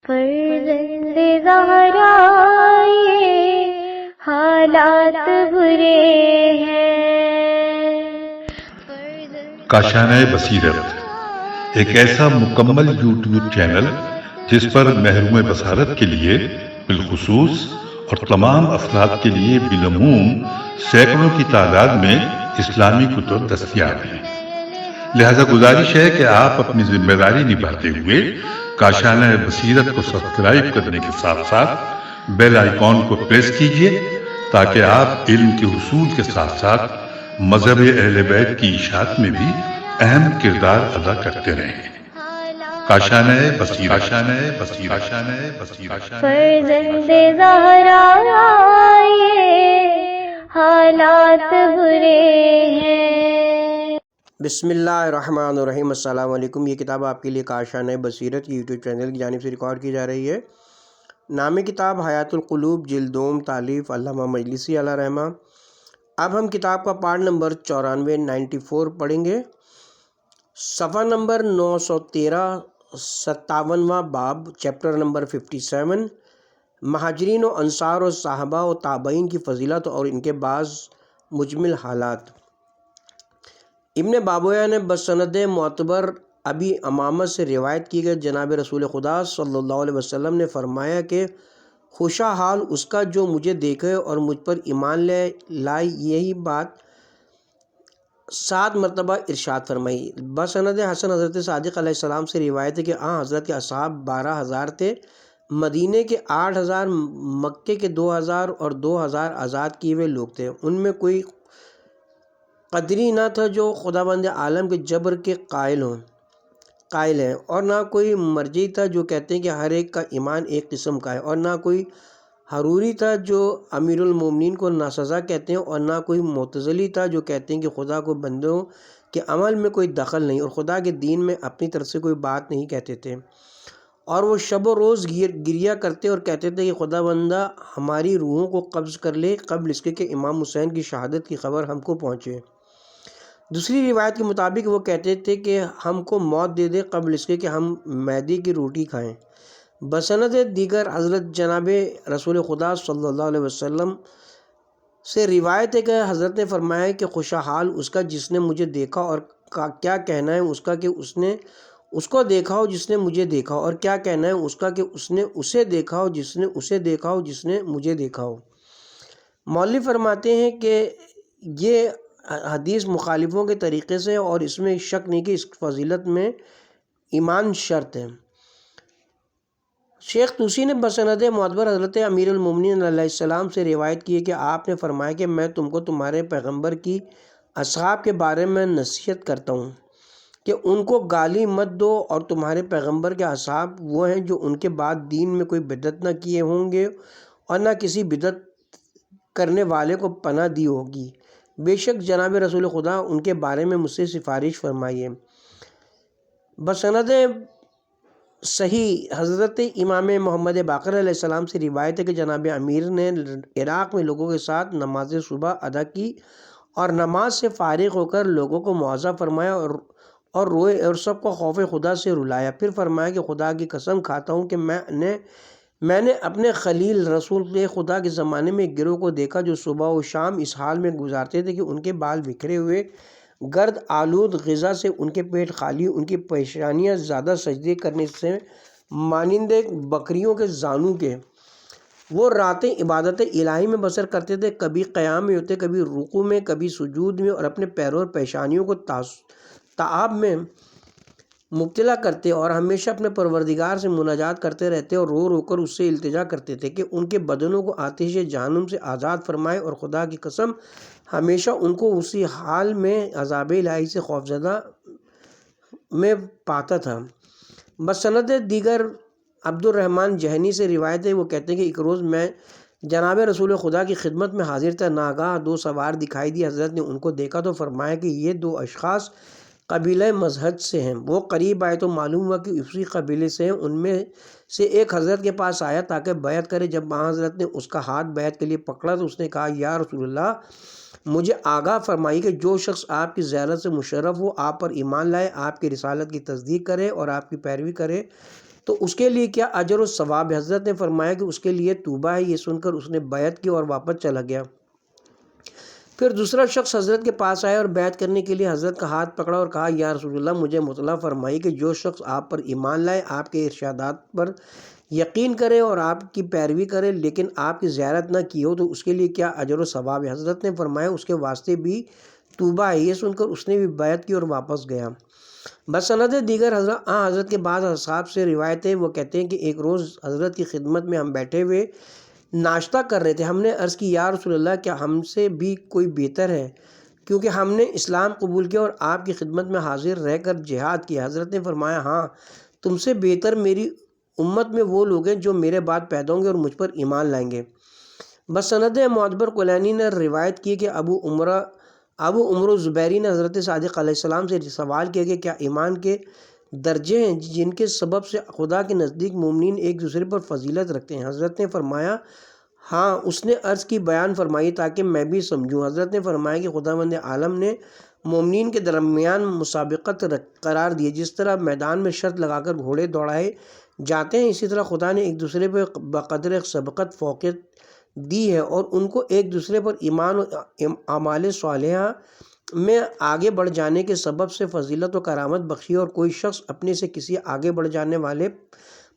فرزند زہرا یہ حالات برے ہیں۔ کاشانہ بصیرت ایک ایسا مکمل یوٹیوب چینل جس پر محروم بصارت کے لیے بالخصوص اور تمام افراد کے لیے بالعموم سینکڑوں کی تعداد میں اسلامی کتب دستیاب ہیں۔ لہذا گزارش ہے کہ آپ اپنی ذمہ داری نبھاتے ہوئے کاشانہ بصیرت کو سبسکرائب کرنے کے ساتھ ساتھ بیل آئیکن کو پریس کیجئے تاکہ آپ علم کے حصول کے ساتھ ساتھ مذہب اہل بیت کی اشاعت میں بھی اہم کردار ادا کرتے رہیں۔ کاشانہ بصیرت۔ فرزند زہرا یہ حالات برے ہیں۔ بسم اللہ الرحمن الرحیم۔ السلام علیکم۔ یہ کتاب آپ کے لیے کاشانہ بصیرت کی یوٹیوب چینل کی جانب سے ریکارڈ کی جا رہی ہے۔ نام کتاب حیات القلوب، جلد دوم، تالیف علامہ مجلسی علیہ رحمہ۔ اب ہم کتاب کا پارٹ نمبر 94 پڑھیں گے۔ صفحہ نمبر 913، 57واں باب، چیپٹر نمبر 57، مہاجرین و انصار و صحابہ و تابعین کی فضیلت اور ان کے بعض مجمل حالات۔ ابن بابویہ نے بسند معتبر ابی امامہ سے روایت کی گئی جناب رسول خدا صلی اللہ علیہ وسلم نے فرمایا کہ خوشا حال اس کا جو مجھے دیکھے اور مجھ پر ایمان لائے۔ یہی بات 7 مرتبہ ارشاد فرمائی۔ بسند حسن حضرت صادق علیہ السلام سے روایت ہے کہ حضرت کے اصحاب 12,000 تھے، مدینے کے 8,000، مکے کے 2,000 اور 2,000 آزاد کیے ہوئے لوگ تھے۔ ان میں کوئی قدری نہ تھا جو خداوند عالم کے جبر کے قائل ہیں، اور نہ کوئی مرجعی تھا جو کہتے ہیں کہ ہر ایک کا ایمان ایک قسم کا ہے، اور نہ کوئی حروری تھا جو امیر المومنین کو ناسزا کہتے ہیں، اور نہ کوئی معتزلی تھا جو کہتے ہیں کہ خدا کو بندوں کے عمل میں کوئی دخل نہیں اور خدا کے دین میں اپنی طرف سے کوئی بات نہیں کہتے تھے، اور وہ شب و روز گریا کرتے اور کہتے تھے کہ خدا بندہ ہماری روحوں کو قبض کر لے قبل اس کے کہ امام حسین کی شہادت کی خبر ہم کو پہنچے۔ دوسری روایت کے مطابق وہ کہتے تھے کہ ہم کو موت دے دے قبل اس کے کہ ہم میدے کی روٹی کھائیں۔ بسند دیگر حضرت جناب رسول خدا صلی اللہ علیہ وسلم سے روایت ہے کہ حضرت نے فرمایا کہ خوشا حال اس کا جس نے مجھے دیکھا، اور کیا کہنا ہے اس کا کہ اس نے اس کو دیکھا ہو جس نے مجھے دیکھا ہو، اور کیا کہنا ہے اس کا کہ اس نے اسے دیکھا ہو جس نے اسے دیکھا ہو جس نے مجھے دیکھا ہو۔ مولوی فرماتے ہیں کہ یہ حدیث مخالفوں کے طریقے سے، اور اس میں شک نہیں کہ اس فضیلت میں ایمان شرط ہے۔ شیخ طوسی نے بسند معتبر حضرت امیر المومنین علیہ السلام سے روایت کی ہے کہ آپ نے فرمایا کہ میں تم کو تمہارے پیغمبر کی اصحاب کے بارے میں نصیحت کرتا ہوں کہ ان کو گالی مت دو، اور تمہارے پیغمبر کے اصحاب وہ ہیں جو ان کے بعد دین میں کوئی بدعت نہ کیے ہوں گے اور نہ کسی بدعت کرنے والے کو پناہ دی ہوگی۔ بے شک جناب رسول خدا ان کے بارے میں مجھ سے سفارش فرمائیے۔ بسند صحیح حضرت امام محمد باقر علیہ السلام سے روایت ہے کہ جناب امیر نے عراق میں لوگوں کے ساتھ نماز صبح ادا کی اور نماز سے فارغ ہو کر لوگوں کو موعظہ فرمایا اور روئے اور سب کو خوف خدا سے رلایا۔ پھر فرمایا کہ خدا کی قسم کھاتا ہوں کہ میں نے اپنے خلیل رسول کے خدا کے زمانے میں ایک گروہ کو دیکھا جو صبح و شام اس حال میں گزارتے تھے کہ ان کے بال بکھرے ہوئے، گرد آلود غذا سے ان کے پیٹ خالی، ان کی پیشانیاں زیادہ سجدے کرنے سے مانند بکریوں کے زانوں کے۔ وہ راتیں عبادت الہی میں بسر کرتے تھے، کبھی قیام میں ہوتے، کبھی رکوع میں، کبھی سجود میں، اور اپنے پیروں اور پیشانیوں کو تعاب میں مبتلا کرتے اور ہمیشہ اپنے پروردگار سے مناجات کرتے رہتے اور رو رو کر اس سے التجا کرتے تھے کہ ان کے بدنوں کو آتش جہنم سے آزاد فرمائے، اور خدا کی قسم ہمیشہ ان کو اسی حال میں عذاب الہی سے خوفزدہ میں پاتا تھا۔ بسند دیگر عبد الرحمن جہنی سے روایت ہے، وہ کہتے ہیں کہ ایک روز میں جناب رسول خدا کی خدمت میں حاضر تھا، ناگاہ 2 سوار دکھائی دی۔ حضرت نے ان کو دیکھا تو فرمایا کہ یہ 2 اشخاص قبیلہ مزہج سے ہیں۔ وہ قریب آئے تو معلوم ہوا کہ اسی قبیلے سے ہیں۔ ان میں سے ایک حضرت کے پاس آیا تاکہ بیعت کرے۔ جب حضرت نے اس کا ہاتھ بیعت کے لیے پکڑا تو اس نے کہا، یا رسول اللہ، مجھے آگاہ فرمائی کہ جو شخص آپ کی زیارت سے مشرف ہو، آپ پر ایمان لائے، آپ کی رسالت کی تصدیق کرے اور آپ کی پیروی کرے، تو اس کے لیے کیا اجر و ثواب ہے؟ حضرت نے فرمایا کہ اس کے لیے توبہ ہے۔ یہ سن کر اس نے بیعت کی اور واپس چلا گیا۔ پھر دوسرا شخص حضرت کے پاس آیا اور بیعت کرنے کے لیے حضرت کا ہاتھ پکڑا اور کہا یا رسول اللہ مجھے مطلع فرمائیے کہ جو شخص آپ پر ایمان لائے، آپ کے ارشادات پر یقین کرے اور آپ کی پیروی کرے لیکن آپ کی زیارت نہ کی ہو تو اس کے لیے کیا اجر و ثواب ہے؟ حضرت نے فرمایا اس کے واسطے بھی توبہ ہے۔ یہ سن کر اس نے بھی بیعت کی اور واپس گیا۔ بسند دیگر حضرت کے بعض اصحاب سے روایت ہے، وہ کہتے ہیں کہ ایک روز حضرت کی خدمت میں ہم بیٹھے ہوئے ناشتہ کر رہے تھے۔ ہم نے عرض کی یا رسول اللہ کیا ہم سے بھی کوئی بہتر ہے کیونکہ ہم نے اسلام قبول کیا اور آپ کی خدمت میں حاضر رہ کر جہاد کیا؟ حضرت نے فرمایا ہاں، تم سے بہتر میری امت میں وہ لوگ ہیں جو میرے بعد پیدا ہوں گے اور مجھ پر ایمان لائیں گے۔ بسند معتبر کلینی نے روایت کی کہ ابو عمر زبیری نے حضرت صادق علیہ السلام سے سوال کیا کہ کیا ایمان کے درجے ہیں جن کے سبب سے خدا کے نزدیک مومنین ایک دوسرے پر فضیلت رکھتے ہیں؟ حضرت نے فرمایا ہاں۔ اس نے عرض کی بیان فرمائی تاکہ میں بھی سمجھوں۔ حضرت نے فرمایا کہ خداوند عالم نے مومنین کے درمیان مسابقت قرار دی ہے، جس طرح میدان میں شرط لگا کر گھوڑے دوڑائے جاتے ہیں، اسی طرح خدا نے ایک دوسرے پر بقدر سبقت فوقیت دی ہے اور ان کو ایک دوسرے پر ایمان و اعمال صالحہ میں آگے بڑھ جانے کے سبب سے فضیلت و کرامت بخشی، اور کوئی شخص اپنے سے کسی آگے بڑھ جانے والے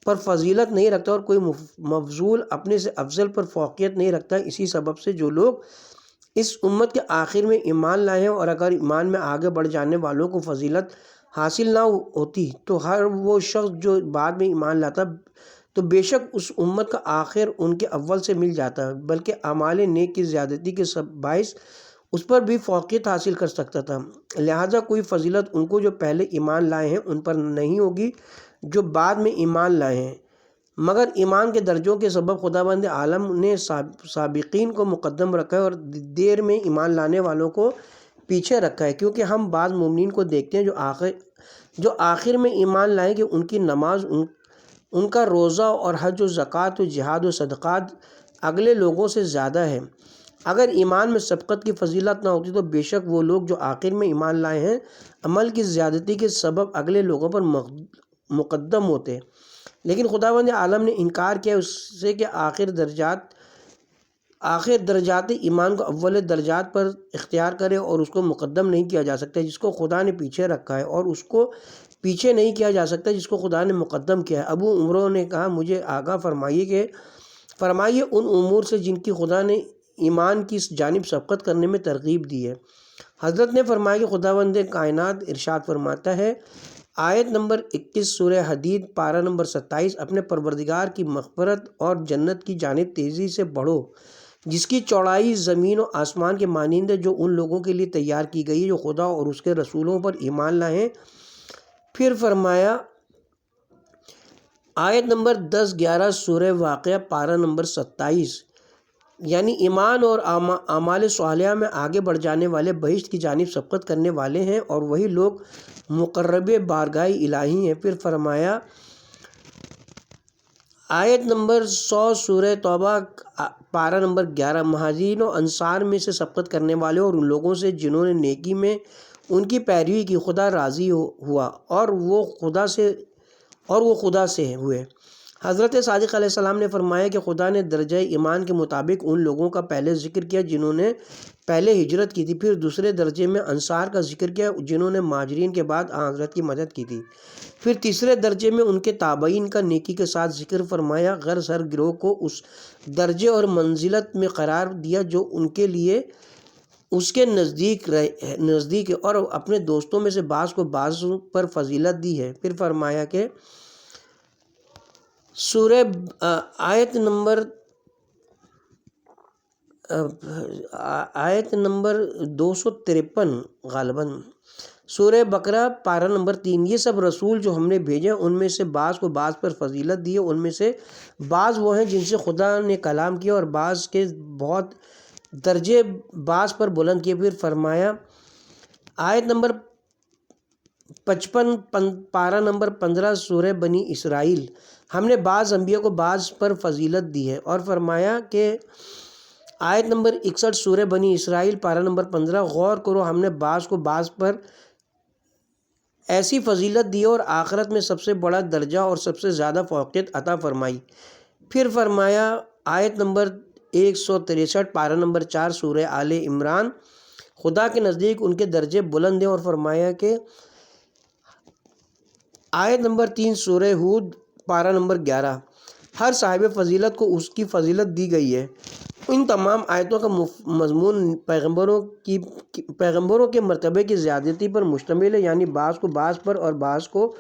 پر فضیلت نہیں رکھتا اور کوئی مفضول اپنے سے افضل پر فوقیت نہیں رکھتا۔ اسی سبب سے جو لوگ اس امت کے آخر میں ایمان لائے ہیں اور اگر ایمان میں آگے بڑھ جانے والوں کو فضیلت حاصل نہ ہوتی تو ہر وہ شخص جو بعد میں ایمان لاتا تو بے شک اس امت کا آخر ان کے اول سے مل جاتا، بلکہ اعمال نیک کی زیادتی کے باعث اس پر بھی فوقیت حاصل کر سکتا تھا۔ لہٰذا کوئی فضیلت ان کو جو پہلے ایمان لائے ہیں ان پر نہیں ہوگی جو بعد میں ایمان لائے ہیں، مگر ایمان کے درجوں کے سبب خداوند عالم نے سابقین کو مقدم رکھا ہے اور دیر میں ایمان لانے والوں کو پیچھے رکھا ہے، کیونکہ ہم بعض مومنین کو دیکھتے ہیں جو آخر میں ایمان لائیں کہ ان کی نماز، ان کا روزہ اور حج و زکوٰۃ و جہاد و صدقات اگلے لوگوں سے زیادہ ہے۔ اگر ایمان میں سبقت کی فضیلت نہ ہوتی تو بے شک وہ لوگ جو آخر میں ایمان لائے ہیں عمل کی زیادتی کے سبب اگلے لوگوں پر مقدم ہوتے، لیکن خداوند عالم نے انکار کیا اس سے کہ آخر درجات ایمان کو اول درجات پر اختیار کرے اور اس کو مقدم نہیں کیا جا سکتا جس کو خدا نے پیچھے رکھا ہے، اور اس کو پیچھے نہیں کیا جا سکتا جس کو خدا نے مقدم کیا ہے۔ ابو عمروں نے کہا مجھے آگاہ فرمائیے ان امور سے جن کی خدا نے ایمان کی جانب سبقت کرنے میں ترغیب دی ہے۔ حضرت نے فرمایا کہ خداوند کائنات ارشاد فرماتا ہے، آیت نمبر 21 سورہ حدید پارہ نمبر 27، اپنے پروردگار کی مغفرت اور جنت کی جانب تیزی سے بڑھو جس کی چوڑائی زمین و آسمان کے مانند ہے، جو ان لوگوں کے لیے تیار کی گئی ہے جو خدا اور اس کے رسولوں پر ایمان لائے ہیں۔ پھر فرمایا آیت نمبر 10-11 سورہ واقعہ پارہ نمبر 27، یعنی ایمان اور اعمال صالحہ میں آگے بڑھ جانے والے بہشت کی جانب سبقت کرنے والے ہیں اور وہی لوگ مقرب بارگاہ الہی ہیں۔ پھر فرمایا آیت نمبر 100 سورہ توبہ پارہ نمبر 11، مہاجرین و انصار میں سے سبقت کرنے والے اور ان لوگوں سے جنہوں نے نیکی میں ان کی پیروی کی، خدا راضی ہوا اور وہ خدا سے ہوئے۔ حضرت صادق علیہ السلام نے فرمایا کہ خدا نے درجہ ایمان کے مطابق ان لوگوں کا پہلے ذکر کیا جنہوں نے پہلے ہجرت کی تھی، پھر دوسرے درجے میں انصار کا ذکر کیا جنہوں نے مہاجرین کے بعد حضرت کی مدد کی تھی، پھر تیسرے درجے میں ان کے تابعین کا نیکی کے ساتھ ذکر فرمایا۔ غرض ہر گروہ کو اس درجے اور منزلت میں قرار دیا جو ان کے لیے اس کے نزدیک ہے اور اپنے دوستوں میں سے بعض کو بعض پر فضیلت دی ہے۔ پھر فرمایا کہ سورہ آیت نمبر 253 غالباً سورہ بقرہ پارہ نمبر 3، یہ سب رسول جو ہم نے بھیجے ان میں سے بعض کو بعض پر فضیلت دی ہے، ان میں سے بعض وہ ہیں جن سے خدا نے کلام کیا اور بعض کے بہت درجے بعض پر بلند کیے۔ پھر فرمایا آیت نمبر 55 پارہ نمبر 15 سورہ بنی اسرائیل، ہم نے بعض انبیاء کو بعض پر فضیلت دی ہے، اور فرمایا کہ آیت نمبر 61 سورہ بنی اسرائیل پارہ نمبر 15، غور کرو ہم نے بعض کو بعض پر ایسی فضیلت دی اور آخرت میں سب سے بڑا درجہ اور سب سے زیادہ فوقیت عطا فرمائی۔ پھر فرمایا آیت نمبر 163 پارہ نمبر 4 سورہ آل عمران، خدا کے نزدیک ان کے درجے بلند ہیں، اور فرمایا کہ آیت نمبر 3 سورہ ہود پارہ نمبر 11، ہر صاحب فضیلت کو اس کی فضیلت دی گئی ہے۔ ان تمام آیتوں کا مضمون پیغمبروں کے مرتبے کی زیادتی پر مشتمل ہے، یعنی بعض کو بعض پر اور بعض کو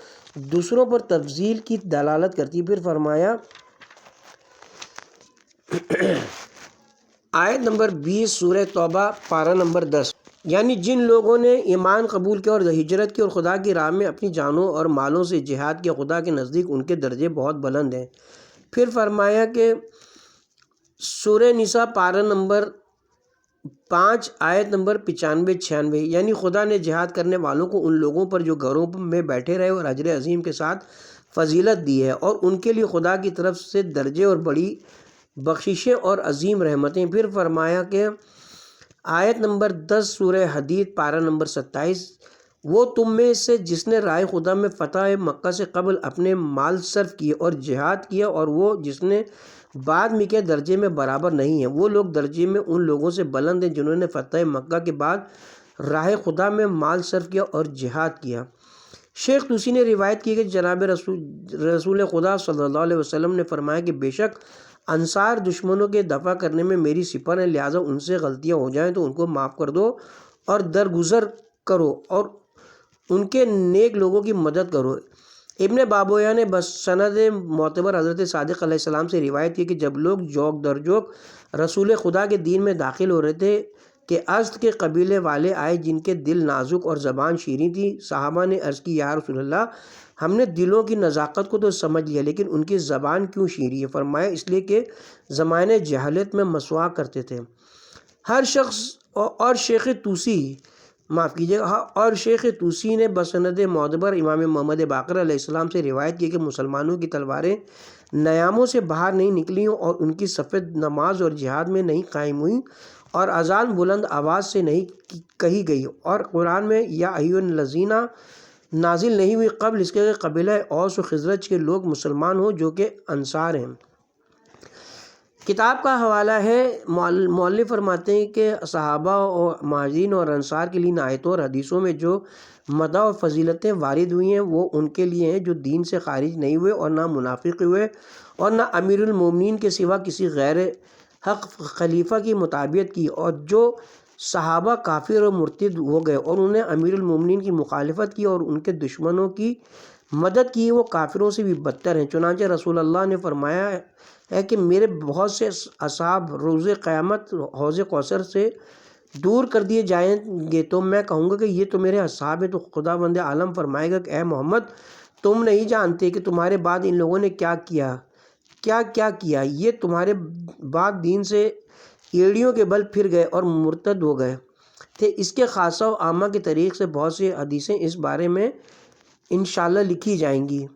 دوسروں پر تفضیل کی دلالت کرتی ہے۔ پھر فرمایا آیت نمبر 20 سورہ توبہ پارہ نمبر 10، یعنی جن لوگوں نے ایمان قبول کیا اور ہجرت کی اور خدا کی راہ میں اپنی جانوں اور مالوں سے جہاد کیا، خدا کے نزدیک ان کے درجے بہت بلند ہیں۔ پھر فرمایا کہ سورہ نساء پارہ نمبر 5 آیت نمبر 95-96، یعنی خدا نے جہاد کرنے والوں کو ان لوگوں پر جو گھروں میں بیٹھے رہے اور اجر عظیم کے ساتھ فضیلت دی ہے، اور ان کے لیے خدا کی طرف سے درجے اور بڑی بخششیں اور عظیم رحمتیں۔ پھر فرمایا کہ آیت نمبر 10 سورہ حدید پارہ نمبر 27، وہ تم میں سے جس نے رائے خدا میں فتح مکہ سے قبل اپنے مال صرف کیے اور جہاد کیا، اور وہ جس نے بعد میں کے درجے میں برابر نہیں ہیں، وہ لوگ درجے میں ان لوگوں سے بلند ہیں جنہوں نے فتح مکہ کے بعد راہ خدا میں مال صرف کیا اور جہاد کیا۔ شیخ طوسی نے روایت کی کہ جناب رسول خدا صلی اللہ علیہ وسلم نے فرمایا کہ بے شک انصار دشمنوں کے دفع کرنے میں میری سپر ہیں، لہٰذا ان سے غلطیاں ہو جائیں تو ان کو معاف کر دو اور درگزر کرو اور ان کے نیک لوگوں کی مدد کرو۔ ابن بابویہ نے بس سند معتبر حضرت صادق علیہ السلام سے روایت کی کہ جب لوگ جوک در جوک رسول خدا کے دین میں داخل ہو رہے تھے کہ ازد کے قبیلے والے آئے جن کے دل نازک اور زبان شیریں تھی۔ صحابہ نے عرض کی یا رسول اللہ، ہم نے دلوں کی نزاکت کو تو سمجھ لیا لیکن ان کی زبان کیوں شیریں ہے؟ فرمایا اس لیے کہ زمانے جہالت میں مسواک کرتے تھے۔ ہر شخص اور شیخ طوسی معاف کیجیے گا اور شیخ طوسی نے بسند معتبر امام محمد باقر علیہ السلام سے روایت کی کہ مسلمانوں کی تلواریں نیاموں سے باہر نہیں نکلیں اور ان کی صفیں نماز اور جہاد میں نہیں قائم ہوئیں اور اذان بلند آواز سے نہیں کہی گئی، اور قرآن میں یا ایھا الذین نازل نہیں ہوئی قبل اس کے کہ قبیلہ اوس و خزرج کے لوگ مسلمان ہوں جو کہ انصار ہیں۔ کتاب کا حوالہ ہے، مؤلف فرماتے ہیں کہ صحابہ اور مہاجرین اور انصار کے لیے ان آیتوں اور حدیثوں میں جو مدح اور فضیلتیں وارد ہوئی ہیں وہ ان کے لیے ہیں جو دین سے خارج نہیں ہوئے اور نہ منافق ہوئے اور نہ امیر المومنین کے سوا کسی غیر حق خلیفہ کی مطابقت کی، اور جو صحابہ کافر اور مرتد ہو گئے اور انہوں نے امیر المومنین کی مخالفت کی اور ان کے دشمنوں کی مدد کی، وہ کافروں سے بھی بدتر ہیں۔ چنانچہ رسول اللہ نے فرمایا ہے کہ میرے بہت سے اصحاب روز قیامت حوض کوثر سے دور کر دیے جائیں گے تو میں کہوں گا کہ یہ تو میرے اصحاب ہیں، تو خدا بند عالم فرمائے گا کہ اے محمد تم نہیں جانتے کہ تمہارے بعد ان لوگوں نے کیا کیا، یہ تمہارے بعد دین سے ایڑیوں کے بل پھر گئے اور مرتد ہو گئے تھے۔ اس کے خاصہ و عامہ کے طریق سے بہت سی حدیثیں اس بارے میں انشاءاللہ لکھی جائیں گی۔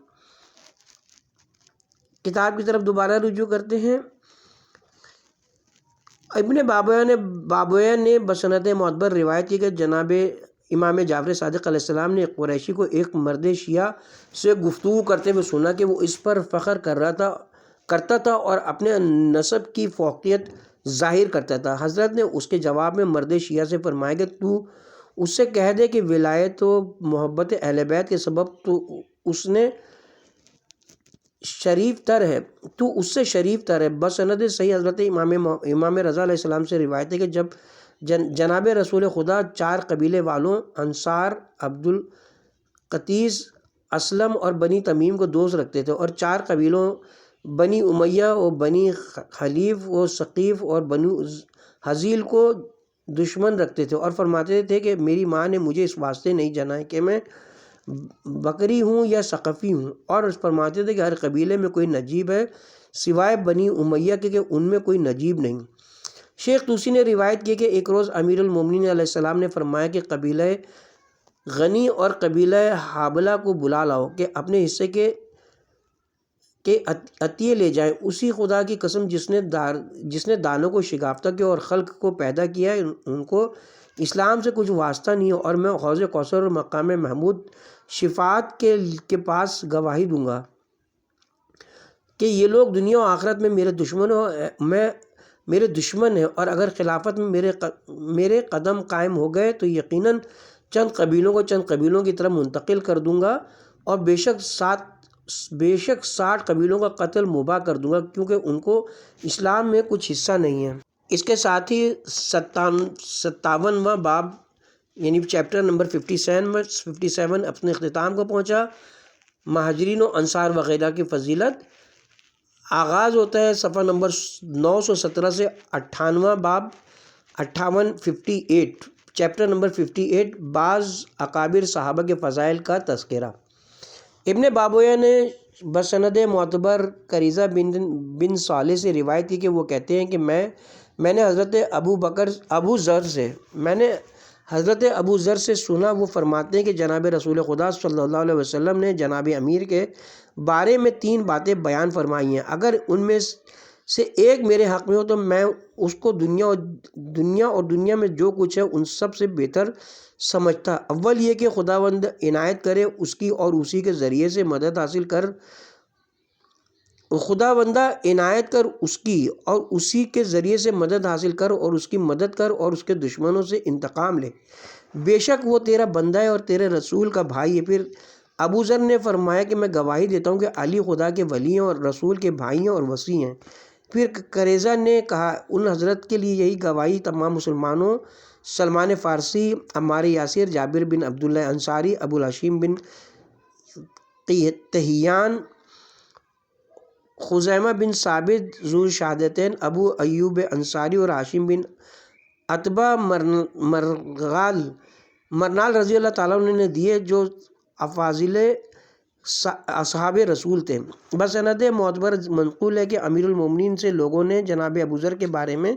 کتاب کی طرف دوبارہ رجوع کرتے ہیں۔ ابن بابویہ نے بسند معتبر روایت کی کہ جناب امام جعفر صادق علیہ السلام نے ایک قریشی کو ایک مرد شیعہ سے گفتگو کرتے ہوئے سنا کہ وہ اس پر فخر کرتا تھا اور اپنے نسب کی فوقیت ظاہر کرتا تھا۔ حضرت نے اس کے جواب میں مرد شیعہ سے فرمایا کہ تو اس سے کہہ دے کہ ولایت و محبت اہل بیت کے سبب تو اس سے شریف تر ہے۔ بسند صحیح حضرت امام رضا علیہ السلام سے روایت ہے کہ جب جناب رسول خدا 4 قبیلے والوں انصار، عبد القتیس، اسلم اور بنی تمیم کو دوست رکھتے تھے، اور 4 قبیلوں بنی امیہ و بنی خلیف و ثقیف اور بنو حزیل کو دشمن رکھتے تھے، اور فرماتے تھے کہ میری ماں نے مجھے اس واسطے نہیں جانا ہے کہ میں بکری ہوں یا ثقفی ہوں، اور فرماتے تھے کہ ہر قبیلے میں کوئی نجیب ہے سوائے بنی امیہ کے کہ ان میں کوئی نجیب نہیں۔ شیخ طوسی نے روایت کی کہ ایک روز امیر المومنین علیہ السلام نے فرمایا کہ قبیلہ غنی اور قبیلہ حابلہ کو بلا لاؤ کہ اپنے حصے کے عطیے لے جائیں۔ اسی خدا کی قسم جس نے دانوں کو شگافتہ کیا اور خلق کو پیدا کیا ہے، ان کو اسلام سے کچھ واسطہ نہیں ہے، اور میں حوض کوثر اور مقام محمود شفاعت کے پاس گواہی دوں گا کہ یہ لوگ دنیا و آخرت میں میرے دشمن ہیں، اور اگر خلافت میں میرے قدم قائم ہو گئے تو یقیناً چند قبیلوں کو چند قبیلوں کی طرف منتقل کر دوں گا، اور بے شک 60 قبیلوں کا قتل مباح کر دوں گا، کیونکہ ان کو اسلام میں کچھ حصہ نہیں ہے۔ اس کے ساتھ ہی 57واں باب یعنی چیپٹر نمبر 57 اپنے اختتام کو پہنچا۔ مہاجرین و انصار وغیرہ کی فضیلت آغاز ہوتا ہے صفحہ نمبر 917 سے 58واں باب 58 چیپٹر نمبر 58 بعض اکابر صحابہ کے فضائل کا تذکرہ۔ ابن بابویہ نے بسند معتبر قریظہ بن صالح سے روایت کی کہ وہ کہتے ہیں کہ میں نے حضرت ابو ذر سے سنا، وہ فرماتے ہیں کہ جناب رسول خدا صلی اللہ علیہ وسلم نے جناب امیر کے بارے میں 3 باتیں بیان فرمائی ہیں، اگر ان میں سے ایک میرے حق میں ہو تو میں اس کو دنیا اور دنیا میں جو کچھ ہے ان سب سے بہتر سمجھتا۔ اول یہ کہ خداوند عنایت کرے اس کی اور اسی کے ذریعے سے مدد حاصل کر، خداوندہ عنایت کر اس کی اور اسی کے ذریعے سے مدد حاصل کر اور اس کی مدد کر اور اس کے دشمنوں سے انتقام لے، بے شک وہ تیرا بندہ ہے اور تیرے رسول کا بھائی ہے۔ پھر ابو ذر نے فرمایا کہ میں گواہی دیتا ہوں کہ علی خدا کے ولی ہیں اور رسول کے بھائی ہیں اور وصی ہیں۔ پھر قریظہ نے کہا، ان حضرت کے لیے یہی گواہی تمام مسلمانوں، سلمان فارسی، عمار یاسر، جابر بن عبداللہ انصاری، ابو الحشیم بن تہیان، خزیمہ بن ثابت ذو شہادتین، ابو ایوب انصاری اور ہاشم بن عتبہ مرنال رضی اللہ تعالیٰ عنہ نے دیے، جو افاضل اصحاب رسول تھے۔ بسند معتبر منقول ہے کہ امیر المومنین سے لوگوں نے جناب ابو ذر کے بارے میں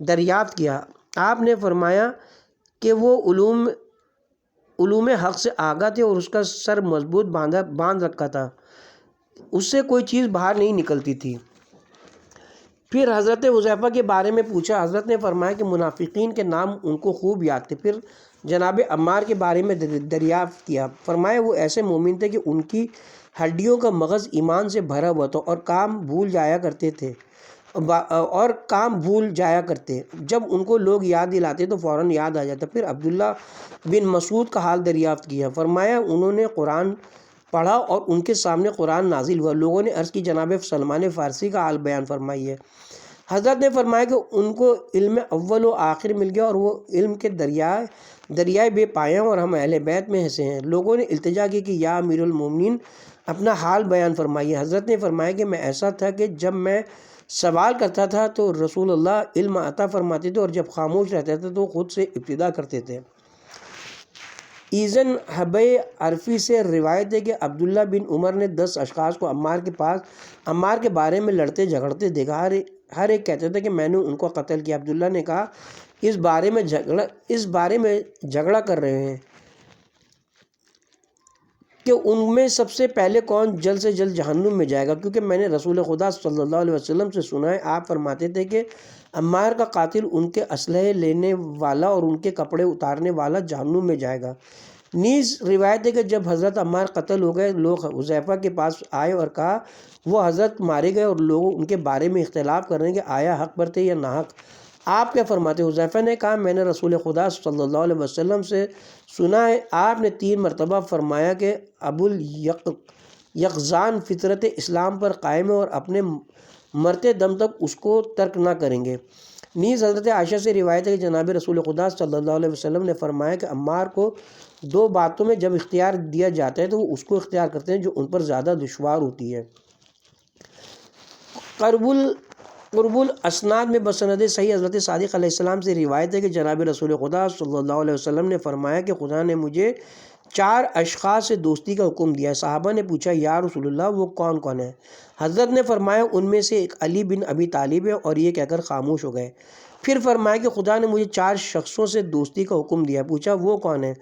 دریافت کیا، آپ نے فرمایا کہ وہ علوم حق سے آگاہ تھے اور اس کا سر مضبوط باندھ رکھا تھا، اس سے کوئی چیز باہر نہیں نکلتی تھی۔ پھر حضرت حذیفہ کے بارے میں پوچھا، حضرت نے فرمایا کہ منافقین کے نام ان کو خوب یاد تھے۔ پھر جناب عمار کے بارے میں دریافت کیا، فرمایا وہ ایسے مومن تھے کہ ان کی ہڈیوں کا مغز ایمان سے بھرا ہوا تھا اور کام بھول جایا کرتے، جب ان کو لوگ یاد دلاتے تو فوراً یاد آ جاتا۔ پھر عبداللہ بن مسعود کا حال دریافت کیا، فرمایا انہوں نے قرآن پڑھا اور ان کے سامنے قرآن نازل ہوا۔ لوگوں نے عرض کی جناب سلمان فارسی کا حال بیان فرمائیے۔ حضرت نے فرمایا کہ ان کو علم اول و آخر مل گیا اور وہ علم کے دریائے بے پایاں اور ہم اہل بیت میں سے ہیں۔ لوگوں نے التجا کی کہ یا امیر المومنین اپنا حال بیان فرمائیے۔ حضرت نے فرمایا کہ میں ایسا تھا کہ جب میں سوال کرتا تھا تو رسول اللہ علم عطا فرماتے تھے، اور جب خاموش رہتے تھے تو خود سے ابتدا کرتے تھے۔ ایزن حبہ عرفی سے روایت ہے کہ عبداللہ بن عمر نے 10 اشخاص کو عمار کے بارے میں لڑتے جھگڑتے دیکھا، ہر ایک کہتے تھے کہ میں نے ان کو قتل کیا۔ عبداللہ نے کہا، اس بارے میں جھگڑا کر رہے ہیں کہ ان میں سب سے پہلے کون جلد سے جلد جہنم میں جائے گا، کیونکہ میں نے رسول خدا صلی اللہ علیہ وسلم سے سنا ہے، آپ فرماتے تھے کہ عمار کا قاتل ان کے اسلحے لینے والا اور ان کے کپڑے اتارنے والا جہنم میں جائے گا۔ نیز روایت ہے کہ جب حضرت عمار قتل ہو گئے، لوگ حذیفہ کے پاس آئے اور کہا وہ حضرت مارے گئے، اور لوگ ان کے بارے میں اختلاف کر رہے ہیں کہ آیا حق پر تھے یا ناحق، آپ کیا فرماتے؟ حذیفہ نے کہا، میں نے رسول خدا صلی اللہ علیہ وسلم سے سنا ہے، آپ نے 3 مرتبہ فرمایا کہ ابو الیقظان فطرت اسلام پر قائم ہے اور اپنے مرتے دم تک اس کو ترک نہ کریں گے۔ نیز حضرت عائشہ سے روایت ہے کہ جناب رسول خدا صلی اللہ علیہ وسلم نے فرمایا کہ عمار کو 2 باتوں میں جب اختیار دیا جاتا ہے تو وہ اس کو اختیار کرتے ہیں جو ان پر زیادہ دشوار ہوتی ہے۔ قرب الاسناد میں بسند صحیح حضرت صادق علیہ السلام سے روایت ہے کہ جناب رسول خدا صلی اللہ علیہ وسلم نے فرمایا کہ خدا نے مجھے 4 اشخاص سے دوستی کا حکم دیا ہے۔ صحابہ نے پوچھا، یا رسول اللہ وہ کون کون ہے؟ حضرت نے فرمایا ان میں سے ایک علی بن ابی طالب ہے، اور یہ کہہ کر خاموش ہو گئے۔ پھر فرمایا کہ خدا نے مجھے 4 شخصوں سے دوستی کا حکم دیا۔ پوچھا وہ کون ہے؟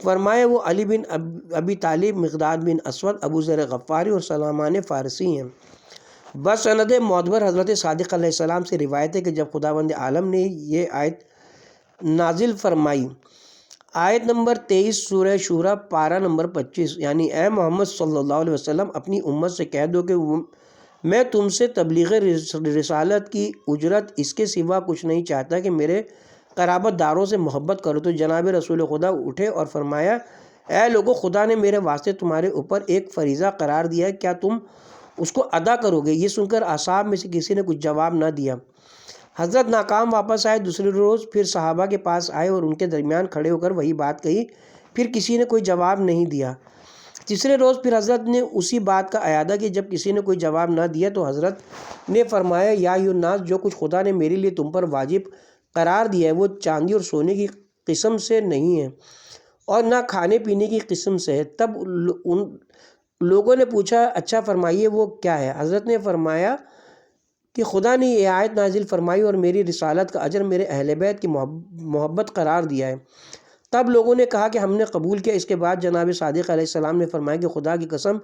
فرمایا وہ علی بن ابی طالب، مقداد بن اسود، ابو ذر غفاری اور سلمان فارسی ہیں۔ بسند معتبر حضرت صادق علیہ السلام سے روایت ہے کہ جب خداوند عالم نے یہ آیت نازل فرمائی۔ آیت نمبر 23 سورہ شورى پارہ نمبر 25، یعنی اے محمد صلی اللہ علیہ وسلم اپنی امت سے کہہ دو کہ میں تم سے تبلیغ رسالت کی اجرت اس کے سوا کچھ نہیں چاہتا کہ میرے قرابت داروں سے محبت کرو۔ تو جناب رسول خدا اٹھے اور فرمایا اے لوگو، خدا نے میرے واسطے تمہارے اوپر ایک فریضہ قرار دیا ہے، کیا تم اس کو ادا کرو گے؟ یہ سن کر اصحاب میں سے کسی نے کچھ جواب نہ دیا۔ حضرت ناکام واپس آئے۔ دوسرے روز پھر صحابہ کے پاس آئے اور ان کے درمیان کھڑے ہو کر وہی بات کہی، پھر کسی نے کوئی جواب نہیں دیا۔ تیسرے روز پھر حضرت نے اسی بات کا اعادہ کیا۔ جب کسی نے کوئی جواب نہ دیا تو حضرت نے فرمایا یا ایھا الناس، جو کچھ خدا نے میرے لیے تم پر واجب قرار دیا ہے وہ چاندی اور سونے کی قسم سے نہیں ہے اور نہ کھانے پینے کی قسم سے ہے۔ تب ان لوگوں نے پوچھا اچھا فرمائیے وہ کیا ہے؟ حضرت نے فرمایا کہ خدا نے یہ آیت نازل فرمائی اور میری رسالت کا اجر میرے اہل بیت کی محبت قرار دیا ہے۔ تب لوگوں نے کہا کہ ہم نے قبول کیا۔ اس کے بعد جناب صادق علیہ السلام نے فرمایا کہ خدا کی قسم،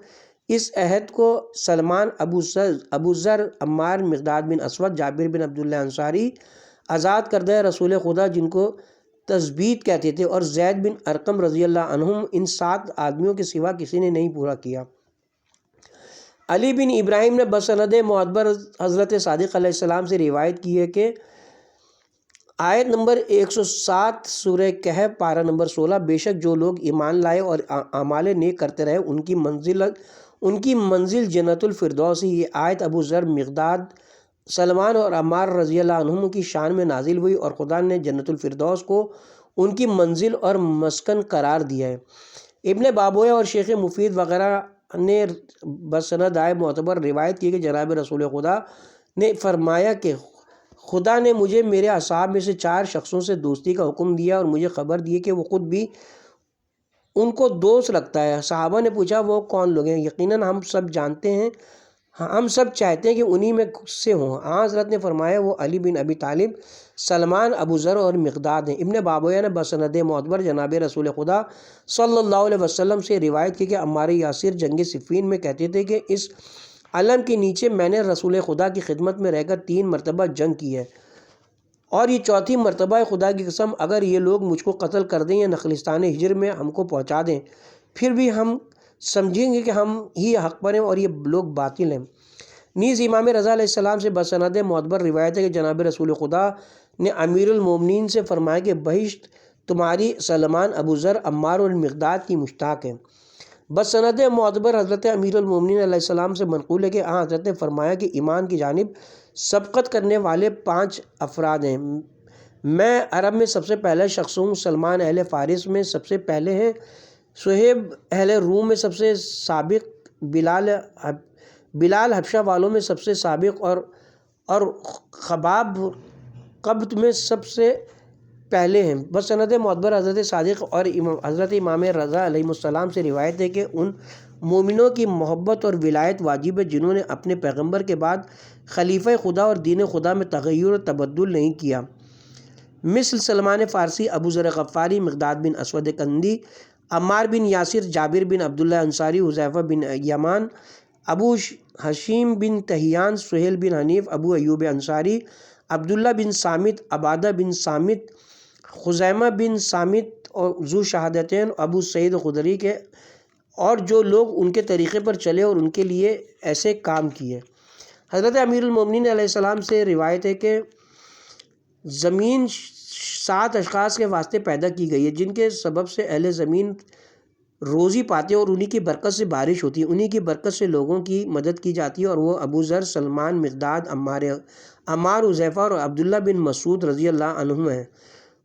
اس عہد کو سلمان، ابو ذر، عمار، مقداد بن اسود، جابر بن عبداللہ انصاری، آزاد کردہ رسول خدا جن کو تثبیت کہتے تھے، اور زید بن ارقم رضی اللہ عنہم، ان 7 آدمیوں کے سوا کسی نے نہیں پورا کیا۔ علی بن ابراہیم نے بسند معتبر حضرت صادق علیہ السلام سے روایت کی ہے کہ آیت نمبر 107 سورہ کہف پارہ نمبر 16، بے شک جو لوگ ایمان لائے اور اعمال نیک کرتے رہے ان کی منزل جنت الفردوس ہے۔ یہ آیت ابو ذر، مقداد، سلمان اور عمار رضی اللہ عنہم کی شان میں نازل ہوئی اور خدا نے جنت الفردوس کو ان کی منزل اور مسکن قرار دیا ہے۔ ابن بابویہ اور شیخ مفید وغیرہ نے بسند معتبر روایت کی کہ جناب رسول خدا نے فرمایا کہ خدا نے مجھے میرے اصحاب میں سے 4 شخصوں سے دوستی کا حکم دیا اور مجھے خبر دی کہ وہ خود بھی ان کو دوست رکھتا ہے۔ صحابہ نے پوچھا وہ کون لوگ ہیں؟ یقیناً ہم سب جانتے ہیں، ہم سب چاہتے ہیں کہ انہی میں سے ہوں۔ حضرت نے فرمایا وہ علی بن ابی طالب، سلمان، ابو ذر اور مقداد ہیں۔ ابن بابویہ نے بسند معتبر جناب رسول خدا صلی اللہ علیہ وسلم سے روایت کی کہ عمار یاسر جنگ صفین میں کہتے تھے کہ اس علم کے نیچے میں نے رسول خدا کی خدمت میں رہ کر 3 مرتبہ جنگ کی ہے اور یہ 4تھی مرتبہ خدا کی قسم اگر یہ لوگ مجھ کو قتل کر دیں یا نخلستان ہجر میں ہم کو پہنچا دیں پھر بھی ہم سمجھیں گے کہ ہم ہی حق پر ہیں اور یہ لوگ باطل ہیں۔ نیز امام رضا علیہ السلام سے بسند معتبر روایت ہے کہ جناب رسول خدا نے امیر المومنین سے فرمایا کہ بہشت تمہاری سلمان، ابو ذر، عمار اور مقداد کی مشتاق ہے۔ بسند معتبر حضرت امیر المومنین علیہ السلام سے منقول ہے کہ حضرت نے فرمایا کہ ایمان کی جانب سبقت کرنے والے 5 افراد ہیں۔ میں عرب میں سب سے پہلا شخص ہوں، سلمان اہل فارس میں سب سے پہلے ہیں، صہیب اہل روم میں سب سے سابق، بلال حبشہ والوں میں سب سے سابق اور خباب قبط میں سب سے پہلے ہیں۔ بسند معتبر حضرت صادق اور حضرت امام رضا علیہ السلام سے روایت ہے کہ ان مومنوں کی محبت اور ولایت واجب ہے جنہوں نے اپنے پیغمبر کے بعد خلیفہ خدا اور دین خدا میں تغیر و تبدل نہیں کیا، مثل سلمان فارسی، ابو ذر غفاری، مقداد بن اسود کندی، عمار بن یاسر، جابر بن عبداللہ انصاری، حذیفہ بن یمان، ابو حشیم بن تہیان، سہیل بن حنیف، ابو ایوب انصاری، عبداللہ بن صامت، عبادہ بن صامت، خزیمہ بن صامت اور ذو شہادتین، ابو سعید خدری کے، اور جو لوگ ان کے طریقے پر چلے اور ان کے لیے ایسے کام کیے۔ حضرت امیر المومنین علیہ السلام سے روایت ہے کہ زمین 7 اشخاص کے واسطے پیدا کی گئی ہے جن کے سبب سے اہل زمین روزی پاتے ہیں اور انہی کی برکت سے بارش ہوتی ہے، انہی کی برکت سے لوگوں کی مدد کی جاتی ہے، اور وہ ابو ذر، سلمان، مقداد، عمار، حذیفہ اور عبداللہ بن مسعود رضی اللہ عنہم ہیں۔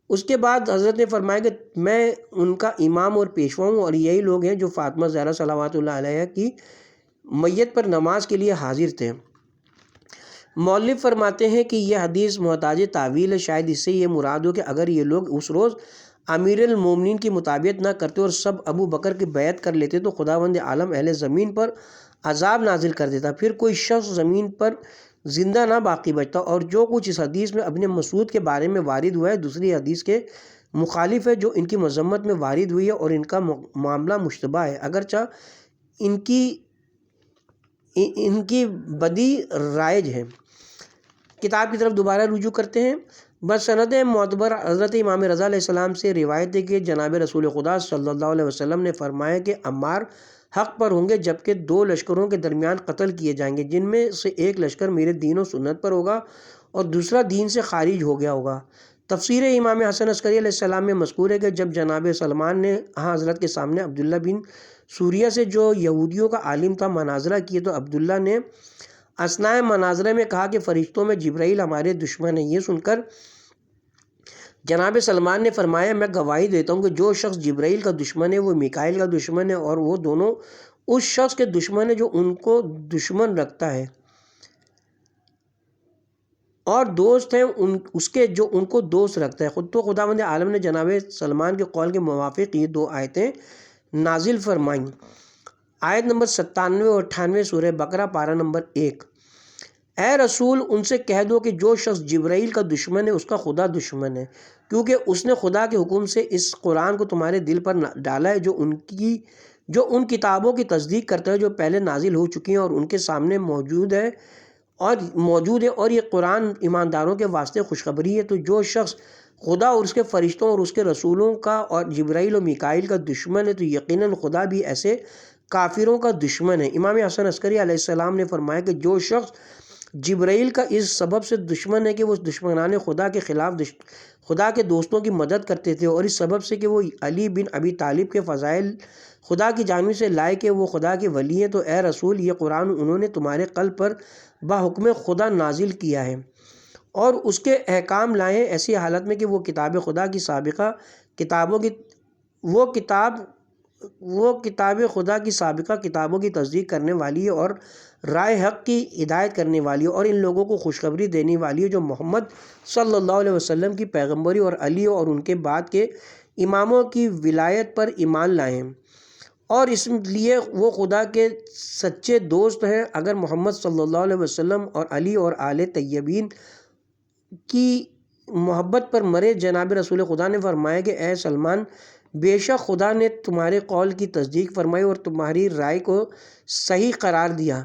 اس کے بعد حضرت نے فرمایا کہ میں ان کا امام اور پیشوا ہوں، اور یہی لوگ ہیں جو فاطمہ زہرا صلوات اللہ علیہا کی میت پر نماز کے لیے حاضر تھے۔ مؤلف فرماتے ہیں کہ یہ حدیث محتاج تعویل ہے، شاید اس سے یہ مراد ہو کہ اگر یہ لوگ اس روز امیر المومنین کی مطابقت نہ کرتے اور سب ابو بکر کی بیعت کر لیتے تو خداوند عالم اہل زمین پر عذاب نازل کر دیتا، پھر کوئی شخص زمین پر زندہ نہ باقی بچتا، اور جو کچھ اس حدیث میں ابن مسعود کے بارے میں وارد ہوا ہے دوسری حدیث کے مخالف ہے جو ان کی مذمت میں وارد ہوئی ہے اور ان کا معاملہ مشتبہ ہے، اگرچہ ان کی بدی رائج ہے۔ کتاب کی طرف دوبارہ رجوع کرتے ہیں۔ بس سند معتبر حضرت امام رضا علیہ السلام سے روایت ہے کہ جناب رسول خدا صلی اللہ علیہ وسلم نے فرمایا کہ عمار حق پر ہوں گے جبکہ 2 لشکروں کے درمیان قتل کیے جائیں گے، جن میں سے ایک لشکر میرے دین و سنت پر ہوگا اور دوسرا دین سے خارج ہو گیا ہوگا۔ تفسیر امام حسن عسکری علیہ السلام میں مذکور ہے کہ جب جناب سلمان نے حضرت کے سامنے عبداللہ بن سوریہ سے جو یہودیوں کا عالم تھا مناظرہ کیے تو عبداللہ نے اثناء مناظرے میں کہا کہ فرشتوں میں جبرائیل ہمارے دشمن ہیں۔ یہ سن کر جناب سلمان نے فرمایا میں گواہی دیتا ہوں کہ جو شخص جبرائیل کا دشمن ہے وہ میکائیل کا دشمن ہے، اور وہ دونوں اس شخص کے دشمن ہے جو ان کو دشمن رکھتا ہے، اور دوست ہیں اس کے جو ان کو دوست رکھتا ہے۔ خود تو خداوند عالم نے جناب سلمان کے قول کے موافق یہ 2 آیتیں نازل فرمائیں۔ آیت نمبر 97 اور 98 سورہ بقرہ پارہ نمبر 1۔ اے رسول ان سے کہہ دو کہ جو شخص جبرائیل کا دشمن ہے اس کا خدا دشمن ہے، کیونکہ اس نے خدا کے حکم سے اس قرآن کو تمہارے دل پر ڈالا ہے جو ان کتابوں کی تصدیق کرتا ہے جو پہلے نازل ہو چکی ہیں اور ان کے سامنے موجود ہے اور یہ قرآن ایمانداروں کے واسطے خوشخبری ہے۔ تو جو شخص خدا اور اس کے فرشتوں اور اس کے رسولوں کا اور جبرائیل و میکائیل کا دشمن ہے تو یقیناً خدا بھی ایسے کافروں کا دشمن ہے۔ امام حسن عسکری علیہ السلام نے فرمایا کہ جو شخص جبرائیل کا اس سبب سے دشمن ہے کہ وہ دشمنان خدا کے خلاف خدا کے دوستوں کی مدد کرتے تھے، اور اس سبب سے کہ وہ علی بن ابی طالب کے فضائل خدا کی جانب سے لائے کہ وہ خدا کے ولی ہیں، تو اے رسول یہ قرآن انہوں نے تمہارے قلب پر بحکم خدا نازل کیا ہے اور اس کے احکام لائے ہیں، ایسی حالت میں کہ وہ کتاب خدا کی سابقہ کتابوں کی خدا کی سابقہ کتابوں کی تصدیق کرنے والی ہے اور رائے حق کی ہدایت کرنے والی ہے، اور ان لوگوں کو خوشخبری دینے والی ہے جو محمد صلی اللہ علیہ وسلم کی پیغمبری اور علی اور ان کے بعد کے اماموں کی ولایت پر ایمان لائے ہیں، اور اس لیے وہ خدا کے سچے دوست ہیں۔ اگر محمد صلی اللہ علیہ وسلم اور علی اور آل طیبین کی محبت پر مرے۔ جناب رسول خدا نے فرمایا کہ اے سلمان بے شک خدا نے تمہارے قول کی تصدیق فرمائی اور تمہاری رائے کو صحیح قرار دیا،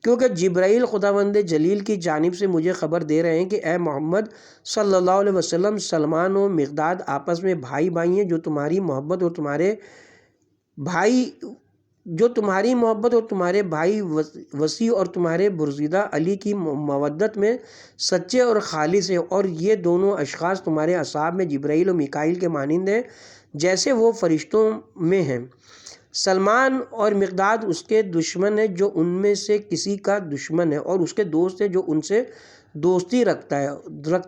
کیونکہ جبرائیل خداوند جلیل کی جانب سے مجھے خبر دے رہے ہیں کہ اے محمد صلی اللہ علیہ وسلم سلمان و مقداد آپس میں بھائی ہیں جو تمہاری محبت اور تمہارے بھائی وسیع اور تمہارے برزیدہ علی کی مودت میں سچے اور خالص ہیں، اور یہ دونوں اشخاص تمہارے اصحاب میں جبرائیل و میکائیل کے مانند ہیں جیسے وہ فرشتوں میں ہیں۔ سلمان اور مقداد اس کے دشمن ہیں جو ان میں سے کسی کا دشمن ہے، اور اس کے دوست ہیں جو ان سے دوستی رکھتا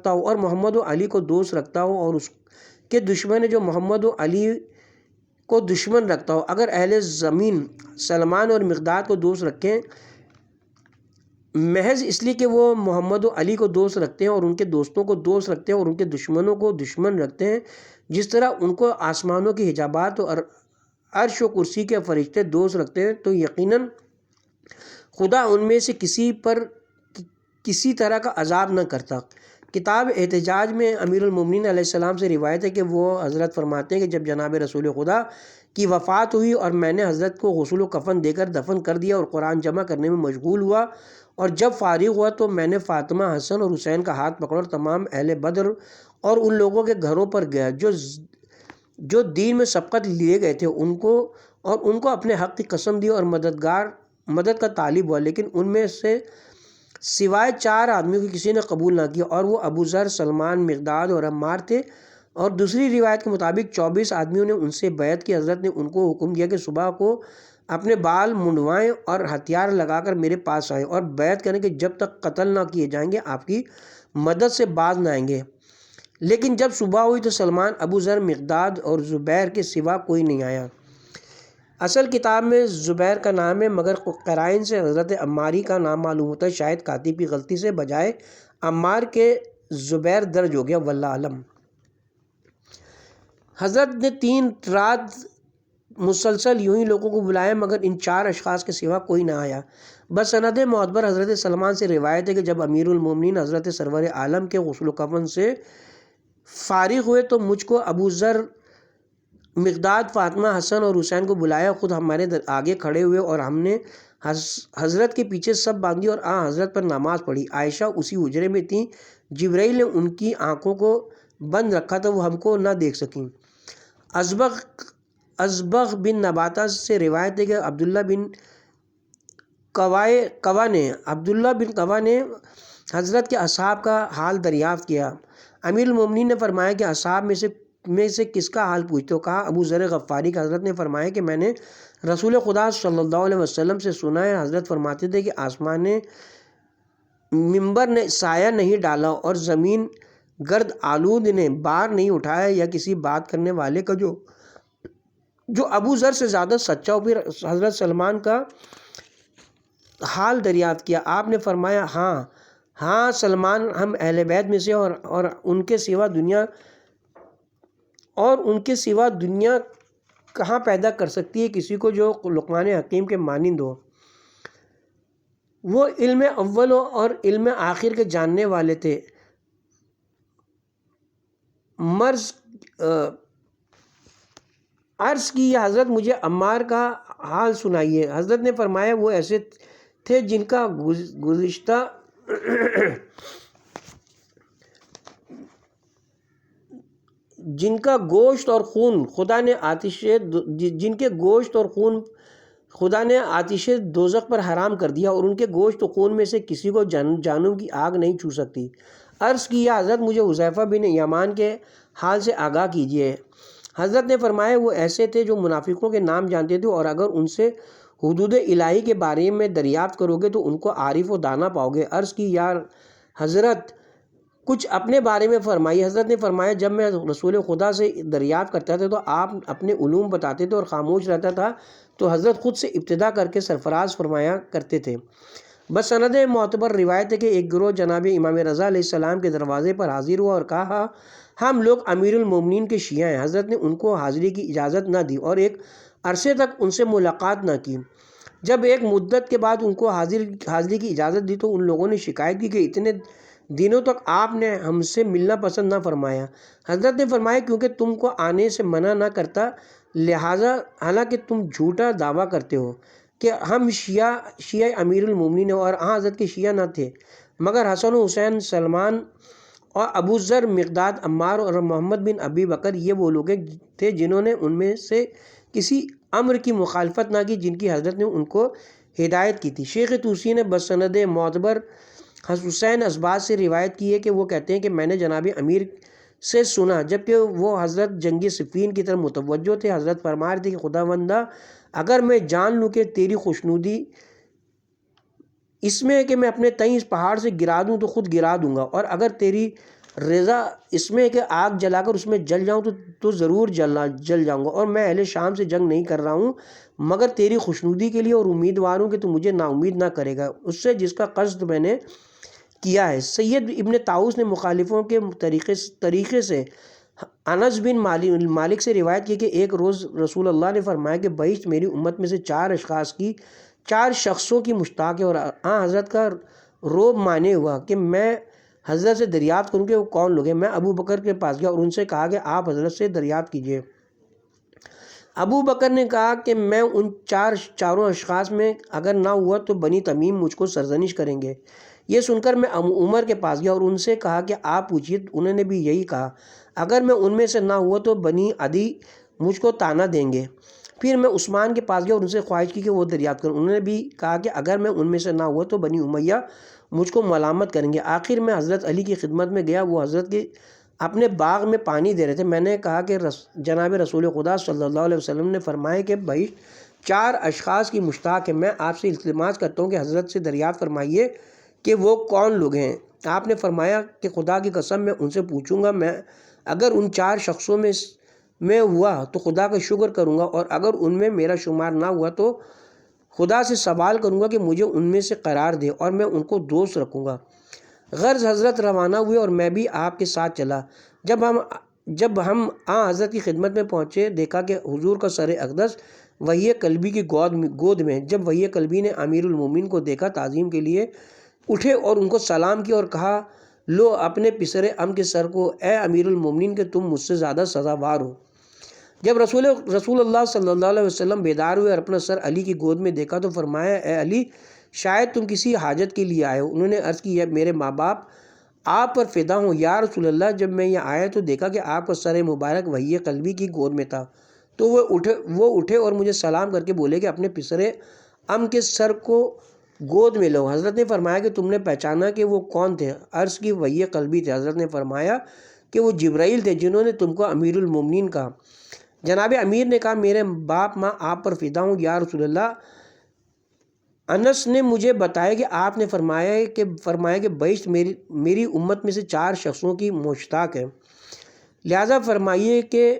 ہو، اور محمد و علی کو دوست رکھتا ہو، اور اس کے دشمن ہے جو محمد و علی کو دشمن رکھتا ہو۔ اگر اہل زمین سلمان اور مقداد کو دوست رکھیں محض اس لیے کہ وہ محمد و علی کو دوست رکھتے ہیں اور ان کے دوستوں کو دوست رکھتے ہیں اور ان کے دشمنوں کو دشمن رکھتے ہیں، جس طرح ان کو آسمانوں کی حجابات اور عرش و کرسی کے فرشتے دوست رکھتے ہیں، تو یقیناً خدا ان میں سے کسی پر کسی طرح کا عذاب نہ کرتا۔ کتاب احتجاج میں امیر المومنین علیہ السلام سے روایت ہے کہ وہ حضرت فرماتے ہیں کہ جب جناب رسول خدا کی وفات ہوئی اور میں نے حضرت کو غسل و کفن دے کر دفن کر دیا اور قرآن جمع کرنے میں مشغول ہوا، اور جب فارغ ہوا تو میں نے فاطمہ، حسن اور حسین کا ہاتھ پکڑا اور تمام اہل بدر اور ان لوگوں کے گھروں پر گیا جو دین میں سبقت لیے گئے تھے ان کو اپنے حق کی قسم دی اور مدد کا طالب ہوا، لیکن ان میں سے سوائے 4 آدمیوں کی کسی نے قبول نہ کیا، اور وہ ابو ذر، سلمان، مقداد اور عمار تھے، اور دوسری روایت کے مطابق 24 آدمیوں نے ان سے بیعت کی۔ حضرت نے ان کو حکم دیا کہ صبح کو اپنے بال منڈوائیں اور ہتھیار لگا کر میرے پاس آئیں اور بیعت کریں کہ جب تک قتل نہ کیے جائیں گے آپ کی مدد سے باز نہ آئیں گے۔ لیکن جب صبح ہوئی تو سلمان، ابو ذر، مقداد اور زبیر کے سوا کوئی نہیں آیا۔ اصل کتاب میں زبیر کا نام ہے، مگر قرائن سے حضرت عماری کا نام معلوم ہوتا ہے، شاید کاتب کی غلطی سے بجائے عمار کے زبیر درج ہو گیا، واللہ اعلم۔ حضرت نے 3 رات مسلسل یوں ہی لوگوں کو بلایا، مگر ان 4 اشخاص کے سوا کوئی نہ آیا۔ بس سند معتبر حضرت سلمان سے روایت ہے کہ جب امیر المومنین حضرت سرور عالم کے غسل و کفن سے فارغ ہوئے تو مجھ کو ابو ذر، مقداد، فاطمہ، حسن اور حسین کو بلایا، خود ہمارے آگے کھڑے ہوئے اور ہم نے حضرت کے پیچھے سب باندھی اور حضرت پر نماز پڑھی۔ عائشہ اسی حجرے میں تھیں، جبرائیل نے ان کی آنکھوں کو بند رکھا تھا، وہ ہم کو نہ دیکھ سکیں۔ ازبغ بن نباتہ سے روایت ہے کہ عبداللہ بن قوا نے حضرت کے اصحاب کا حال دریافت کیا۔ امیر المومنین نے فرمایا کہ اصحاب میں سے کس کا حال پوچھتے ہو؟ کہا ابو ذر غفاری کا۔ حضرت نے فرمایا کہ میں نے رسول خدا صلی اللہ علیہ وسلم سے سنا ہے، حضرت فرماتے تھے کہ آسمان منبر نے سایہ نہیں ڈالا اور زمین گرد آلود نے بار نہیں اٹھایا یا کسی بات کرنے والے کا جو ابو ذر سے زیادہ سچا ہو۔ پھر حضرت سلمان کا حال دریافت کیا۔ آپ نے فرمایا ہاں سلمان ہم اہل بیت میں سے اور ان کے سوا دنیا کہاں پیدا کر سکتی ہے کسی کو جو لقمان حکیم کے مانند ہو۔ وہ علم اول اور علم آخر کے جاننے والے تھے۔ عرض کی یا حضرت مجھے عمار کا حال سنائیے۔ حضرت نے فرمایا وہ ایسے تھے جن کا گوشت اور خون خدا نے آتش دوزخ پر حرام کر دیا اور ان کے گوشت و خون میں سے کسی کو جہنم کی آگ نہیں چھو سکتی۔ عرض کی یا حضرت مجھے حذیفہ بن یمان کے حال سے آگاہ کیجیے۔ حضرت نے فرمایا وہ ایسے تھے جو منافقوں کے نام جانتے تھے اور اگر ان سے حدود الہی کے بارے میں دریافت کرو گے تو ان کو عارف و دانا پاؤ گے۔ عرض کی یا حضرت کچھ اپنے بارے میں فرمائیے۔ حضرت نے فرمایا جب میں رسول خدا سے دریافت کرتا تھا تو آپ اپنے علوم بتاتے تھے اور خاموش رہتا تھا تو حضرت خود سے ابتدا کر کے سرفراز فرمایا کرتے تھے۔ بس سند معتبر روایت ہے کہ ایک گروہ جناب امام رضا علیہ السلام کے دروازے پر حاضر ہوا اور کہا ہم لوگ امیر المومنین کے شیعہ ہیں۔ حضرت نے ان کو حاضری کی اجازت نہ دی اور ایک عرصے تک ان سے ملاقات نہ کی۔ جب ایک مدت کے بعد ان کو حاضری کی اجازت دی تو ان لوگوں نے شکایت کی کہ اتنے دنوں تک آپ نے ہم سے ملنا پسند نہ فرمایا۔ حضرت نے فرمایا کیونکہ تم کو آنے سے منع نہ کرتا، لہٰذا حالانکہ تم جھوٹا دعویٰ کرتے ہو کہ ہم شیعہ امیر المومنین اور حضرت کے شیعہ نہ تھے، مگر حسن و حسین، سلمان اور ابو ذر، مقداد، عمار اور محمد بن ابی بکر یہ وہ لوگ تھے جنہوں نے ان میں سے کسی امر کی مخالفت نہ کی جن کی حضرت نے ان کو ہدایت کی تھی۔ شیخ توسی نے بسند معتبر حسین اسباط سے روایت کی ہے کہ وہ کہتے ہیں کہ میں نے جناب امیر سے سنا جبکہ وہ حضرت جنگ صفین کی طرف متوجہ تھے۔ حضرت فرما رہے تھے کہ خداوندہ اگر میں جان لوں کہ تیری خوشنودی اس میں ہے کہ میں اپنے تئیں اس پہاڑ سے گرا دوں تو خود گرا دوں گا، اور اگر تیری رضا اس میں ہے کہ آگ جلا کر اس میں جل جاؤں تو ضرور جل جاؤں گا، اور میں اہل شام سے جنگ نہیں کر رہا ہوں مگر تیری خوشنودی کے لیے اور امیدوار ہوں کہ تو مجھے نا امید نہ کرے گا اس سے جس کا قصد میں نے کیا ہے۔ سید ابن طاؤس نے مخالفوں کے طریقے سے انس بن مالک سے روایت کی کہ ایک روز رسول اللہ نے فرمایا کہ بہشت میری امت میں سے چار شخصوں کی مشتاق ہے، اور حضرت کا روب مانے ہوا کہ میں حضرت سے دریافت کروں کہ وہ کون لوگ ہیں۔ میں ابو بکر کے پاس گیا اور ان سے کہا کہ آپ حضرت سے دریافت کیجیے۔ ابو بکر نے کہا کہ میں ان چاروں اشخاص میں اگر نہ ہوا تو بنی تمیم مجھ کو سرزنش کریں گے۔ یہ سن کر میں عمر کے پاس گیا اور ان سے کہا کہ آپ پوچھیے۔ انہوں نے بھی یہی کہا۔ اگر میں ان میں سے نہ ہوا تو بنی عدی مجھ کو طعنہ دیں گے۔ پھر میں عثمان کے پاس گیا اور ان سے خواہش کی کہ وہ دریافت کریں۔ انہوں نے بھی کہا کہ اگر میں ان میں سے نہ ہوا تو بنی امیہ مجھ کو ملامت کریں گے۔ آخر میں حضرت علی کی خدمت میں گیا، وہ حضرت کے اپنے باغ میں پانی دے رہے تھے۔ میں نے کہا کہ جناب رسول خدا صلی اللہ علیہ وسلم نے فرمایا کہ بہشت 4 اشخاص کی مشتاق ہے، میں آپ سے التماس کرتا ہوں کہ حضرت سے دریافت فرمائیے کہ وہ کون لوگ ہیں۔ آپ نے فرمایا کہ خدا کی قسم میں ان سے پوچھوں گا، میں اگر ان 4 شخصوں میں ہوا تو خدا کا شکر کروں گا، اور اگر ان میں میرا شمار نہ ہوا تو خدا سے سوال کروں گا کہ مجھے ان میں سے قرار دے اور میں ان کو دوست رکھوں گا۔ غرض حضرت روانہ ہوئے اور میں بھی آپ کے ساتھ چلا۔ جب ہم حضرت کی خدمت میں پہنچے دیکھا کہ حضور کا سر اقدس وحی قلبی کی گود میں۔ جب وحی قلبی نے امیر المومنین کو دیکھا تعظیم کے لیے اٹھے اور ان کو سلام کیا اور کہا لو اپنے پسر ام کے سر کو، اے امیر المومنین کہ تم مجھ سے زیادہ سزاوار ہو۔ جب رسول اللہ صلی اللہ علیہ وسلم بیدار ہوئے اور اپنا سر علی کی گود میں دیکھا تو فرمایا اے علی شاید تم کسی حاجت کے لیے آئے ہو۔ انہوں نے عرض کی میرے ماں باپ آپ پر فدا ہوں یا رسول اللہ، جب میں یہاں آیا تو دیکھا کہ آپ کا سر مبارک وحی قلبی کی گود میں تھا تو وہ اٹھے اور مجھے سلام کر کے بولے کہ اپنے پسرے ام کے سر کو گود میں لو۔ حضرت نے فرمایا کہ تم نے پہچانا کہ وہ کون تھے؟ عرض کی وحی قلبی تھے۔ حضرت نے فرمایا کہ وہ جبرائیل تھے جنہوں نے تم کو امیر المومنین کہا۔ جناب امیر نے کہا میرے باپ ماں آپ پر فدا ہوں یا رسول اللہ۔ انس نے مجھے بتایا کہ آپ نے فرمایا کہ بیشت میری امت میں سے 4 شخصوں کی مشتاق ہے، لہذا فرمائیے کہ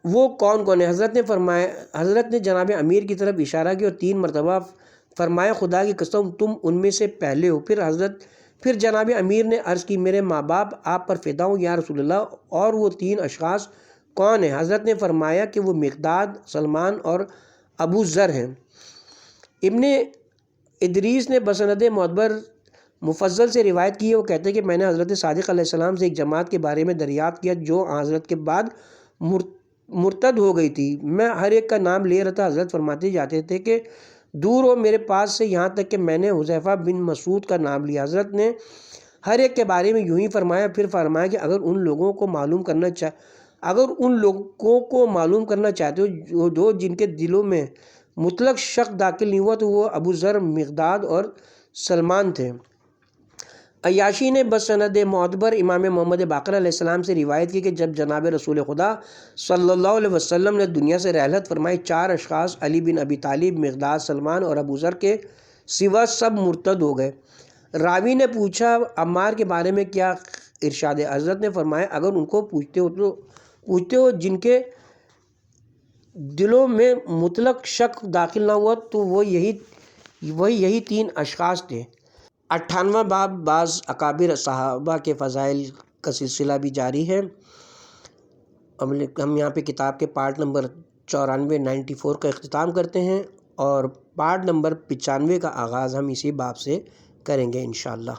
وہ کون کون ہے؟ حضرت نے جناب امیر کی طرف اشارہ کیا اور 3 مرتبہ فرمایا خدا کی قسم تم ان میں سے پہلے ہو۔ پھر جناب امیر نے عرض کی میرے ماں باپ آپ پر فدا ہوں یا رسول اللہ، اور وہ 3 اشخاص کون ہیں؟ حضرت نے فرمایا کہ وہ مقداد، سلمان اور ابو ذر ہیں۔ ابن ادریس نے بسند معتبر مفضل سے روایت کی ہے، وہ کہتے ہیں کہ میں نے حضرت صادق علیہ السلام سے ایک جماعت کے بارے میں دریافت کیا جو حضرت کے بعد مرتد ہو گئی تھی۔ میں ہر ایک کا نام لے رہا تھا، حضرت فرماتے جاتے تھے کہ دور ہو میرے پاس سے، یہاں تک کہ میں نے حذیفہ بن مسعود کا نام لیا۔ حضرت نے ہر ایک کے بارے میں یوں ہی فرمایا، پھر فرمایا کہ اگر ان لوگوں کو معلوم کرنا چاہتے ہو جو جن کے دلوں میں مطلق شک داخل نہیں ہوا تو وہ ابو ذر، مقداد اور سلمان تھے۔ عیاشی نے بسند معتبر امام محمد باقر علیہ السلام سے روایت کی کہ جب جناب رسول خدا صلی اللہ علیہ وسلم نے دنیا سے رحلت فرمائی 4 اشخاص علی بن ابی طالب، مقداد، سلمان اور ابو ذر کے سوا سب مرتد ہو گئے۔ راوی نے پوچھا عمار کے بارے میں کیا ارشاد ہے؟ حضرت نے فرمایا اگر ان کو پوچھتے ہو جن کے دلوں میں مطلق شک داخل نہ ہوا تو وہ یہی 3 اشخاص تھے۔ 98واں باب بعض اکابر صحابہ کے فضائل کا سلسلہ بھی جاری ہے۔ ہم یہاں پہ کتاب کے پارٹ نمبر 94 کا اختتام کرتے ہیں اور پارٹ نمبر 95 کا آغاز ہم اسی باب سے کریں گے انشاءاللہ۔